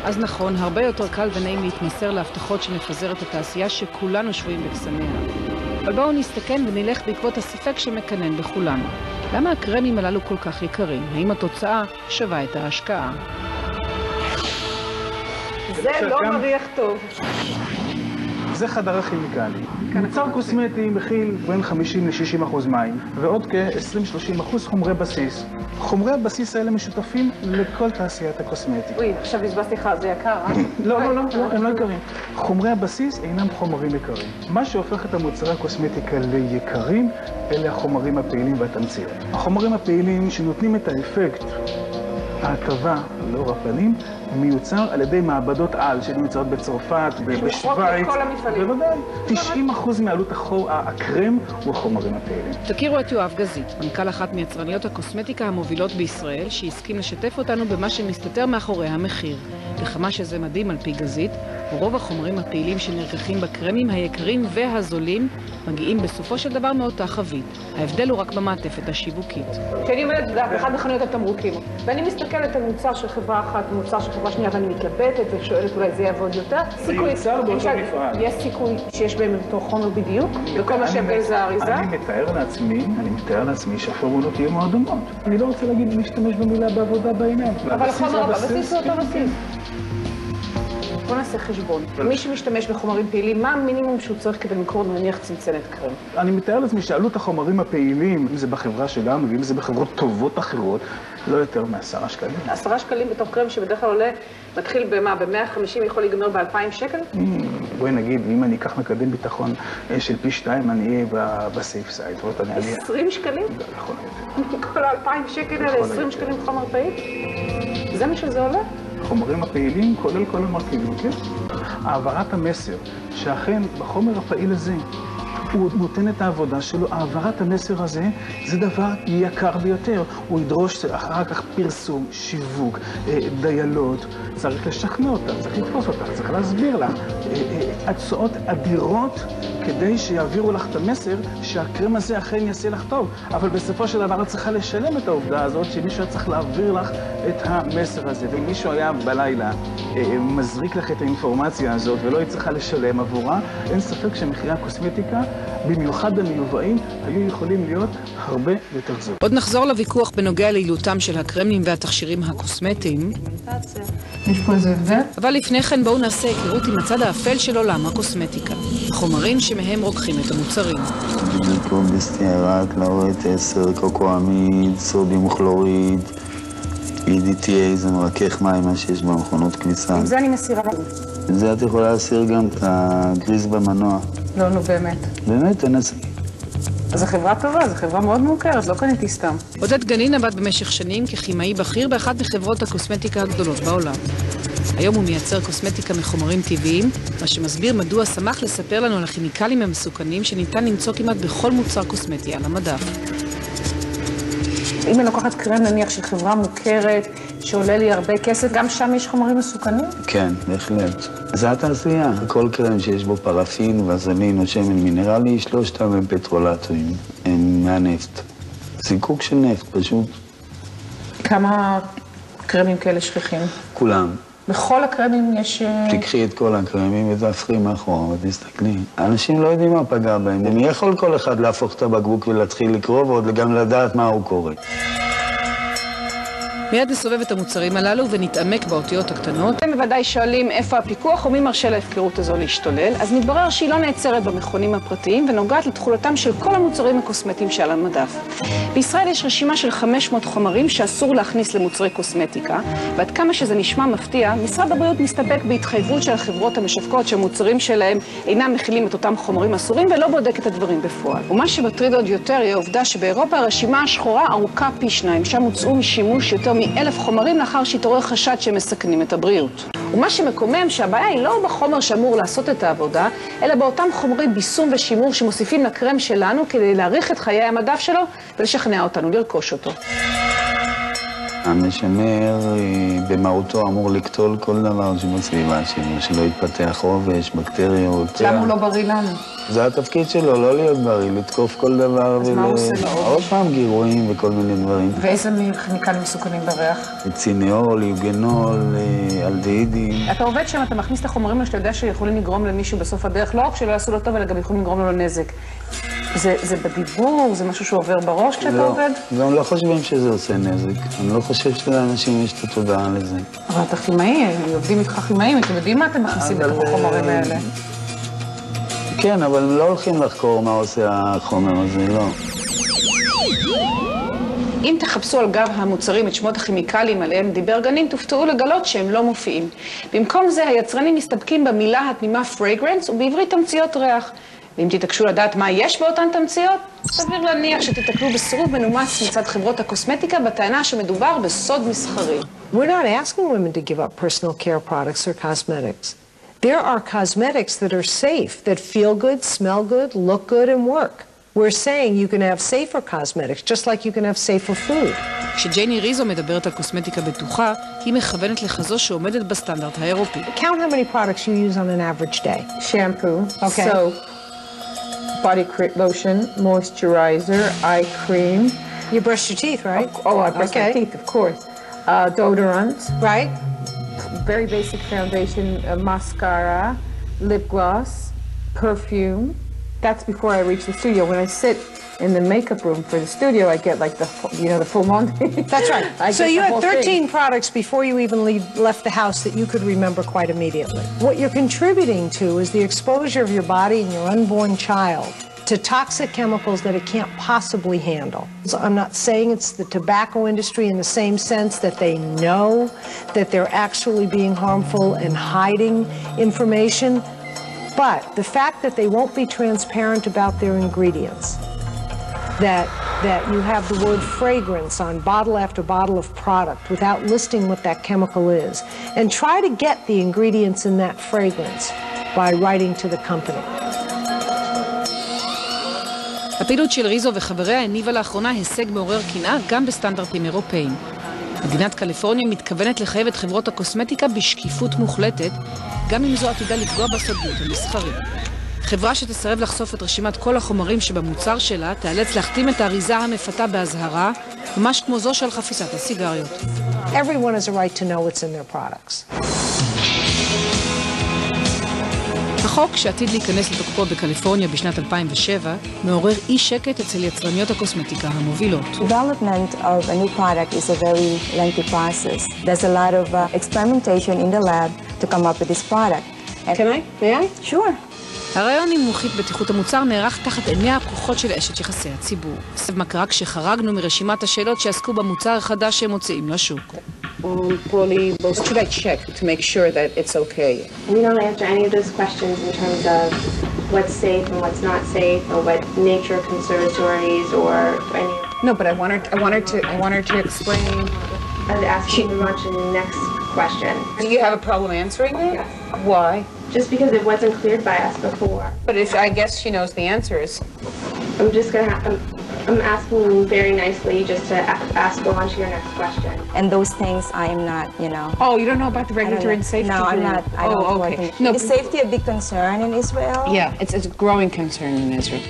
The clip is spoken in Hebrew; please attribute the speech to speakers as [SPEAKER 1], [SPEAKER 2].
[SPEAKER 1] אז נכון, הרבה יותר קל ונעים להתמסר להבטחות שמפזרת התעשייה שכולנו שבויים בקסמיה. אבל בואו נסתכן ונלך בעקבות הספק שמקנן בכולנו. למה הקרמים הללו כל כך יקרים? האם התוצאה שווה את ההשקעה?
[SPEAKER 2] זה לא מריח טוב.
[SPEAKER 3] זה חדר הכימיקלי. מוצר קוסמטי מכיל בין 50 ל-60% מים, ועוד כ-20-30% חומרי בסיס. חומרי הבסיס האלה משותפים לכל תעשיית הקוסמטיקה.
[SPEAKER 2] אוי, עכשיו בזבזתי לך, זה יקר, אה?
[SPEAKER 3] לא, הם לא יקרים. חומרי הבסיס אינם חומרים יקרים. מה שהופך את המוצרי הקוסמטיקה ליקרים, אלה החומרים הפעילים והתמצית. החומרים הפעילים שנותנים את האפקט, ההטבה לאור הפנים, מיוצר על ידי מעבדות על שנמצאות בצרפת ובשוויץ.
[SPEAKER 2] שמוכרות לכל המפעלים.
[SPEAKER 3] בוודאי. 90% מעלות הקרם הוא החומרים הפעילים.
[SPEAKER 1] תכירו את יואב גזית, מנכ"ל אחת מיצרניות הקוסמטיקה המובילות בישראל, שהסכים לשתף אותנו במה שמסתתר מאחורי המחיר. לכמה שזה מדהים על פי גזית, רוב החומרים הפעילים שנרקחים בקרמים היקרים והזולים מגיעים בסופו של דבר מאותה חבית. ההבדל הוא רק במעטפת השיווקית.
[SPEAKER 2] כשאני עומדת באחד מחנויות התמרוקים, ואני מסתכלת על מוצר של חברה אחת ומוצר של חברה שנייה, ואני מתלבטת ושואלת אולי זה יעבוד יותר.
[SPEAKER 3] זה יוצר באותו מפעל.
[SPEAKER 2] יש סיכוי שיש בהם אותו חומר בדיוק, וכל מה שהבדל זה האריזה?
[SPEAKER 3] אני מתאר לעצמי שהפורמולות יהיו מאוד דומות. אני לא רוצה להשתמש במילה בעבודה בעיניים.
[SPEAKER 2] אבל החומר הבסיס הוא אותו בסיס. בוא נעשה חשבון. מי שמשתמש בחומרים פעילים, מה המינימום שהוא צריך כדי למכור נניח צנצנת קרם?
[SPEAKER 3] אני מתאר לעצמי שעלות החומרים הפעילים, אם זה בחברה שלנו ואם זה בחברות טובות אחרות, לא יותר מ10 שקלים. 10
[SPEAKER 2] שקלים בתוך קרם שבדרך כלל עולה, מתחיל במה? ב-150 יכול להיגמר ב2,000 שקל?
[SPEAKER 3] בואי נגיד, אם אני אקח מקדם ביטחון של פי 2, אני אהיה בסייף סייד.
[SPEAKER 2] 20 שקלים?
[SPEAKER 3] לא, יכול להיות.
[SPEAKER 2] כל 2,000 שקל האלה, 20 שקלים חומר פעיל? זה מה שזה עולה?
[SPEAKER 3] החומרים הפעילים כולל כל המרכיבים, כן? העברת המסר, שאכן בחומר הפעיל הזה הוא נותן את העבודה שלו, העברת המסר הזה זה דבר יקר ביותר. הוא ידרוש אחר כך פרסום, שיווק, דיאלוג, צריך לשכנע אותה, צריך לתפוס אותה, צריך להסביר לה. הצעות אדירות כדי שיעבירו לך את המסר שהקרם הזה אכן יעשה לך טוב. אבל בסופו של דבר את צריכה לשלם את העובדה הזאת שמישהו צריך להעביר לך את המסר הזה. ואם מישהו היה בלילה מזריק לך את האינפורמציה הזאת ולא היא צריכה לשלם עבורה, אין ספק שמחירי הקוסמטיקה, במיוחד המיובאים, היו יכולים להיות הרבה יותר זול.
[SPEAKER 1] עוד נחזור לוויכוח בנוגע ליעילותם של הקרמים והתכשירים הקוסמטיים.
[SPEAKER 2] יש פה איזה הבדל?
[SPEAKER 1] אבל לפני כן בואו נעשה היכרות עם הצד האפל של עולם הקוסמטיקה. חומרים שמהם רוקחים את המוצרים.
[SPEAKER 4] במקום בסטיארק, להורית 10, קוקואמיד, סודיום כלוריד, EDTA, זה מרכך מים, מה שיש במכונות כניסה.
[SPEAKER 2] עם זה אני מסירה.
[SPEAKER 4] עם זה את יכולה להסיר גם את הגריס במנוע.
[SPEAKER 2] לא, נו באמת.
[SPEAKER 4] באמת, תנסי.
[SPEAKER 2] אז זו חברה טובה, זו חברה מאוד מוכרת, לא קניתי סתם.
[SPEAKER 1] עודד גנין עבד במשך שנים ככימאי בכיר באחת מחברות הקוסמטיקה הגדולות בעולם. היום הוא מייצר קוסמטיקה מחומרים טבעיים, מה שמסביר מדוע שמח לספר לנו על הכימיקלים המסוכנים שניתן למצוא כמעט בכל מוצר קוסמטי על המדף.
[SPEAKER 2] אם אני לוקחת קרם נניח של חברה מוכרת, שעולה לי הרבה כסף, גם שם יש חומרים מסוכנים?
[SPEAKER 4] כן, בהחלט. זה התעשייה. כל קרם שיש בו פרפין, וזלין או שמן מינרלי, שלושתם הם פטרולטורים, הם מהנפט. זיקוק של נפט, פשוט.
[SPEAKER 2] כמה קרמים כאלה שכיחים?
[SPEAKER 4] כולם.
[SPEAKER 2] בכל הקרמים יש...
[SPEAKER 4] תקחי את כל הקרמים ותהפכי מאחורה ותסתכלי. אנשים לא יודעים מה פגע בהם. הם יכול כל אחד להפוך את הבקבוק ולהתחיל לקרוא, ועוד גם לדעת מה הוא קורא.
[SPEAKER 1] מיד נסובב את המוצרים הללו ונתעמק באותיות הקטנות.
[SPEAKER 2] אתם בוודאי שואלים איפה הפיקוח ומי מרשה להפקרות הזו להשתולל, אז מתברר שהיא לא נעצרת במכונים הפרטיים ונוגעת לתכולתם של כל המוצרים הקוסמטיים שעל המדף. בישראל יש רשימה של 500 חומרים שאסור להכניס למוצרי קוסמטיקה, ועד כמה שזה נשמע מפתיע, משרד הבריאות מסתפק בהתחייבות של החברות המשווקות שהמוצרים שלהם אינם מכילים את אותם חומרים אסורים ולא בודק את הדברים בפועל. ומה שמטריד עוד יותר היא העובדה שבאירופה הרשימה השחורה ארוכה פי 2, שם הוצאו משימוש יותר מ1,000 חומרים לאחר שהתעורר חשד שמסכנים את הבריאות. ומה שמקומם שהבעיה היא לא בחומר שאמור לעשות את העבודה, אלא באותם חומרי ביסום ושימור שמוסיפים לקרם שלנו כדי להאריך את חיי המדף שלו ולשכנע אותנו לרכוש אותו.
[SPEAKER 4] המשמר במהותו אמור לקטול כל דבר שבסביבה שלו, שלא יתפתח עובש, בקטריות.
[SPEAKER 2] למה הוא לא בריא לנו?
[SPEAKER 4] זה התפקיד שלו, לא להיות בריא, לתקוף כל דבר.
[SPEAKER 2] אז מה הוא עושה לו?
[SPEAKER 4] עוד פעם גירויים וכל מיני דברים.
[SPEAKER 2] ואיזה כימיקלים מסוכנים בריח?
[SPEAKER 4] ציניול, יוגנול, אלדהידים.
[SPEAKER 2] אתה עובד שם, אתה מכניס את החומרים שאתה יודע שיכולים לגרום למישהו בסוף הדרך, לא רק שלא יעשו לו טוב, אלא גם יכולים לגרום לו נזק. זה בדיבור, זה משהו שעובר בראש כשאתה עובד?
[SPEAKER 4] גם לא חושבים שזה עושה נזק. אני לא חושב שלאנשים יש את התודעה לזה.
[SPEAKER 2] אבל אתה כימאי, עובדים איתך כימאים, אתם יודעים מה אתם מכניסים בתוך החומרים האלה?
[SPEAKER 4] כן, אבל הם לא הולכים לחקור מה עושה החומר הזה, לא.
[SPEAKER 2] אם תחפשו על גב המוצרים את שמות הכימיקלים עליהם דיבר גנין, תופתעו לגלות שהם לא מופיעים. במקום זה, היצרנים מסתפקים במילה התמימה fragrance, ובעברית תמציות ריח. ואם תתעקשו לדעת מה יש באותן תמציות, סביר להניח שתתקלו בסירוב מנומס מצד חברות הקוסמטיקה בטענה שמדובר בסוד מסחרי.
[SPEAKER 5] We're not asking women to give up personal care products or cosmetics. There are cosmetics that are safe, that feel good, smell good, look good, and work. We're saying you can have safer cosmetics, just like you can have safer food.
[SPEAKER 1] כשג'ייני ריזו מדברת על קוסמטיקה בטוחה, היא מכוונת לחזו שעומדת בסטנדרט האירופי.
[SPEAKER 5] Count how many products you use on an average day.
[SPEAKER 6] Shampoo,
[SPEAKER 5] Okay.
[SPEAKER 6] soap, body lotion, moisturizer, eye cream.
[SPEAKER 5] You brush your teeth, right?
[SPEAKER 6] Oh, I brush my teeth, of course. Deodorant,
[SPEAKER 5] Right?
[SPEAKER 6] very basic foundation, mascara, lip gloss, perfume. That's before I reach the studio. When I sit in the makeup room for the studio, I get like the full Monty.
[SPEAKER 5] That's right.
[SPEAKER 6] I
[SPEAKER 5] So
[SPEAKER 6] get
[SPEAKER 5] you
[SPEAKER 6] the
[SPEAKER 5] had
[SPEAKER 6] whole
[SPEAKER 5] 13
[SPEAKER 6] thing.
[SPEAKER 5] products before you even left the house that you could remember quite immediately. What you're contributing to is the exposure of your body and your unborn child to toxic chemicals that it can't possibly handle. So I'm not saying it's the tobacco industry in the same sense that they know that they're actually being harmful and hiding information, but the fact that they won't be transparent about their ingredients, that you have the word fragrance on bottle after bottle of product without listing what that chemical is, and try to get the ingredients in that fragrance by writing to the company.
[SPEAKER 1] הפעילות של ריזו וחבריה הניבה לאחרונה הישג מעורר קנאה גם בסטנדרטים אירופאיים. מדינת קליפורניה מתכוונת לחייב את חברות הקוסמטיקה בשקיפות מוחלטת, גם אם זו עתידה לפגוע בסודיות המסחרית. חברה שתסרב לחשוף את רשימת כל החומרים שבמוצר שלה, תאלץ להחתים את האריזה המפתה בהזהרה, ממש כמו זו של חפיסת הסיגריות.
[SPEAKER 5] Everyone has a right to know what's in their products.
[SPEAKER 1] החוק שעתיד להיכנס לתוקפו בקליפורניה בשנת 2007 מעורר אי שקט אצל יצרניות הקוסמטיקה המובילות.
[SPEAKER 7] Development of a new product is a very lengthy process. There's a lot of experimentation in the lab to come up with this product.
[SPEAKER 2] Can I? May I?
[SPEAKER 7] Sure.
[SPEAKER 1] הרעיון עם מומחית בטיחות המוצר נערך תחת עיניה הפקוחות של אשת יחסי הציבור. מה קרה כשחרגנו מרשימת השאלות שעסקו במוצר החדש שהם מוציאים לשוק.
[SPEAKER 2] What should I check to make sure that it's okay?
[SPEAKER 8] We don't answer any of those questions in terms of what's safe and what's not safe, or what nature conservatories or any.
[SPEAKER 2] No, but I want her to explain.
[SPEAKER 8] I'd ask you to move on to the next question.
[SPEAKER 2] Do you have a problem answering that?
[SPEAKER 8] Yes.
[SPEAKER 2] Why?
[SPEAKER 8] Just because it wasn't cleared by us before.
[SPEAKER 2] But if I guess she knows the answers.
[SPEAKER 8] I'm just gonna I'm asking you very nicely just to go on to your next question.
[SPEAKER 7] And those things I am not, you know.
[SPEAKER 2] Oh, you don't know about the regulatory and safety?
[SPEAKER 7] No, I'm not. I don't work in.
[SPEAKER 2] No.
[SPEAKER 7] Is safety a big concern in Israel?
[SPEAKER 2] Yeah, it's a growing concern in Israel.